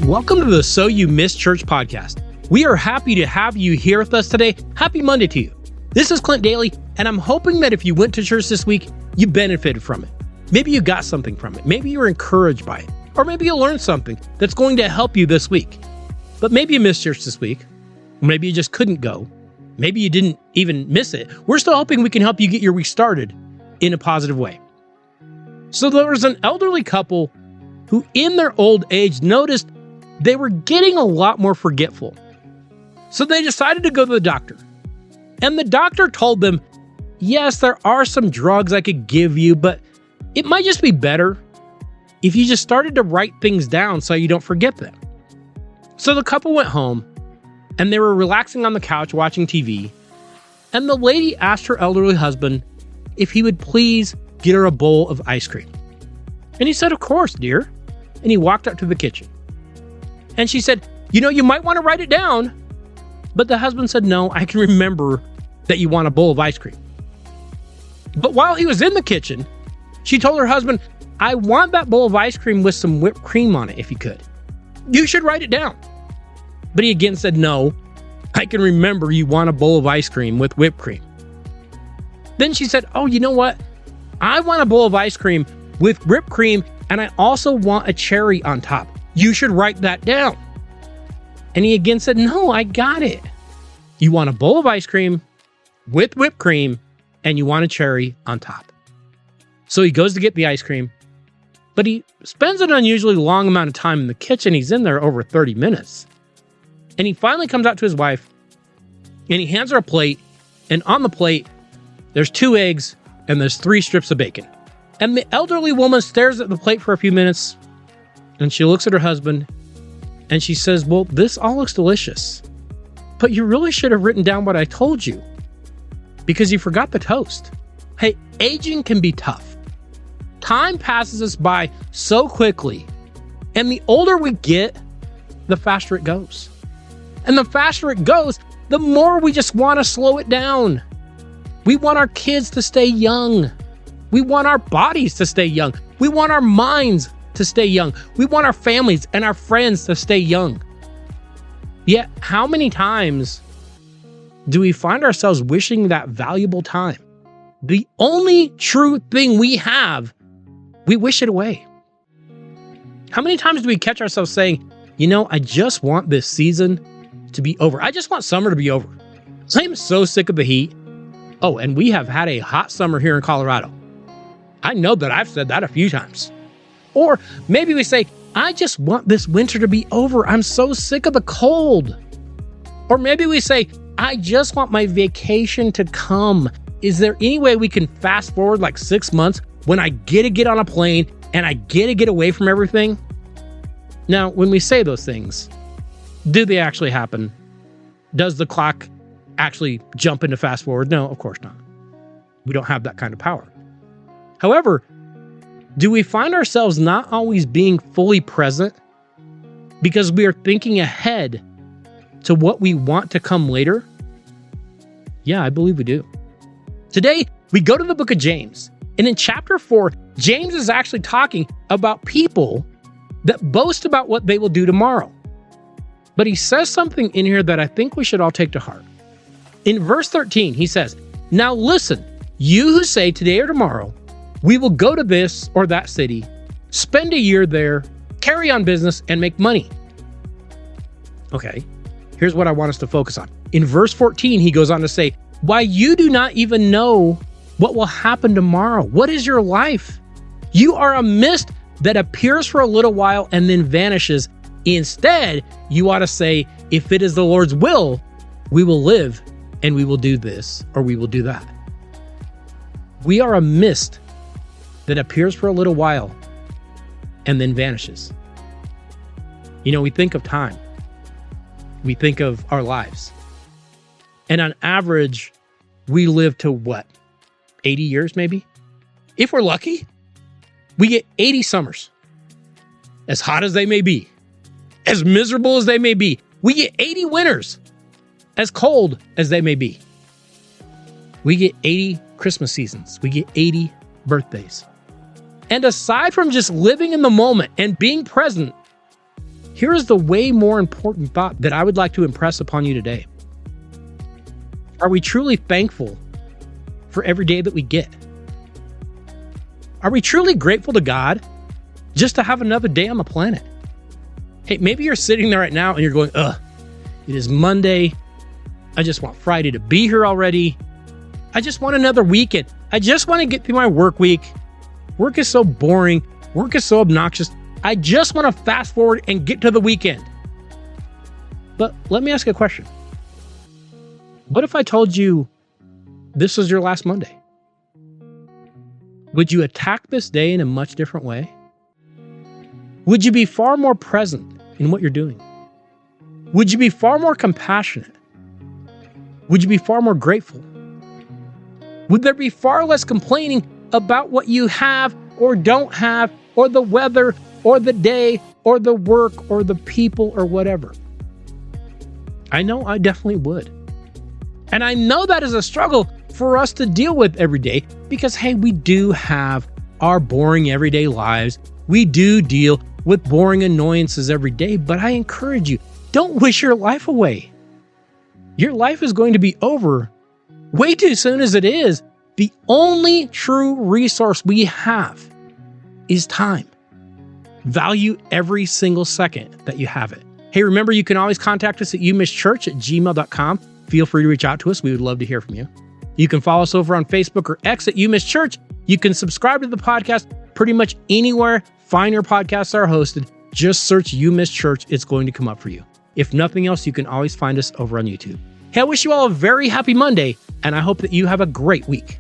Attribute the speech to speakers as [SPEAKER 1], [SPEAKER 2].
[SPEAKER 1] Welcome to the So You Missed Church podcast. We are happy to have you here with us today. Happy Monday to you. This is Clint Daly, and I'm hoping that if you went to church this week, you benefited from it. Maybe you got something from it. Maybe you were encouraged by it. Or maybe you learned something that's going to help you this week. But maybe you missed church this week. Maybe you just couldn't go. Maybe you didn't even miss it. We're still hoping we can help you get your week started in a positive way. So there was an elderly couple who in their old age noticed they were getting a lot more forgetful. So they decided to go to the doctor. And the doctor told them, yes, there are some drugs I could give you, but it might just be better if you just started to write things down so you don't forget them. So the couple went home and they were relaxing on the couch watching TV. And the lady asked her elderly husband if he would please get her a bowl of ice cream. And he said, of course, dear. And he walked up to the kitchen. And she said, you might want to write it down. But the husband said, no, I can remember that you want a bowl of ice cream. But while he was in the kitchen, she told her husband, I want that bowl of ice cream with some whipped cream on it, if you could. You should write it down. But he again said, no, I can remember you want a bowl of ice cream with whipped cream. Then she said, oh, you know what? I want a bowl of ice cream with whipped cream, and I also want a cherry on top. You should write that down. And he again said, no, I got it. You want a bowl of ice cream with whipped cream, and you want a cherry on top. So he goes to get the ice cream, but he spends an unusually long amount of time in the kitchen. He's in there over 30 minutes. And he finally comes out to his wife, and he hands her a plate, and on the plate, there's 2 eggs, and there's 3 strips of bacon. And the elderly woman stares at the plate for a few minutes, and she looks at her husband, and she says, well, this all looks delicious, but you really should have written down what I told you, because you forgot the toast. Hey, aging can be tough. Time passes us by so quickly, and the older we get, the faster it goes. And the faster it goes, the more we just want to slow it down. We want our kids to stay young. We want our bodies to stay young. We want our minds to stay young. We want our families and our friends to stay young. Yet, how many times do we find ourselves wishing that valuable time, the only true thing we have, we wish it away? How many times do we catch ourselves saying, I just want this season to be over. I just want summer to be over. I am so sick of the heat. Oh, and we have had a hot summer here in Colorado. I know that I've said that a few times. Or maybe we say, I just want this winter to be over. I'm so sick of the cold. Or maybe we say, I just want my vacation to come. Is there any way we can fast forward like 6 months when I get to get on a plane and I get to get away from everything? Now, when we say those things, do they actually happen? Does the clock actually jump into fast forward? No, of course not. We don't have that kind of power. However, do we find ourselves not always being fully present because we are thinking ahead to what we want to come later? Yeah, I believe we do. Today, we go to the book of James. And in chapter 4, James is actually talking about people that boast about what they will do tomorrow. But he says something in here that I think we should all take to heart. In verse 13, he says, now listen, you who say today or tomorrow, we will go to this or that city, spend a year there, carry on business, and make money. Okay, here's what I want us to focus on. In verse 14, he goes on to say, why you do not even know what will happen tomorrow. What is your life? You are a mist that appears for a little while and then vanishes. Instead, you ought to say, if it is the Lord's will, we will live and we will do this or we will do that. We are a mist that appears for a little while and then vanishes. We think of time. We think of our lives. And on average, we live to what? 80 years maybe? If we're lucky, we get 80 summers. As hot as they may be, as miserable as they may be, we get 80 winters, as cold as they may be. We get 80 Christmas seasons. We get 80 birthdays. And aside from just living in the moment and being present, here is the way more important thought that I would like to impress upon you today. Are we truly thankful for every day that we get? Are we truly grateful to God just to have another day on the planet? Hey, maybe you're sitting there right now and you're going, ugh, it is Monday. I just want Friday to be here already. I just want another weekend. I just want to get through my work week. Work is so boring. Work is so obnoxious. I just want to fast forward and get to the weekend. But let me ask you a question. What if I told you this was your last Monday? Would you attack this day in a much different way? Would you be far more present in what you're doing? Would you be far more compassionate? Would you be far more grateful? Would there be far less complaining about what you have or don't have, or the weather, or the day, or the work, or the people, or whatever? I know I definitely would. And I know that is a struggle for us to deal with every day because, hey, we do have our boring everyday lives. We do deal with boring annoyances every day, but I encourage you, don't wish your life away. Your life is going to be over way too soon as it is. The only true resource we have is time. Value every single second that you have it. Hey, remember, you can always contact us at youmisschurch@gmail.com. Feel free to reach out to us. We would love to hear from you. You can follow us over on Facebook or X at YouMissChurch. You can subscribe to the podcast pretty much anywhere fine your podcasts are hosted. Just search You Miss Church. It's going to come up for you. If nothing else, you can always find us over on YouTube. Hey, I wish you all a very happy Monday, and I hope that you have a great week.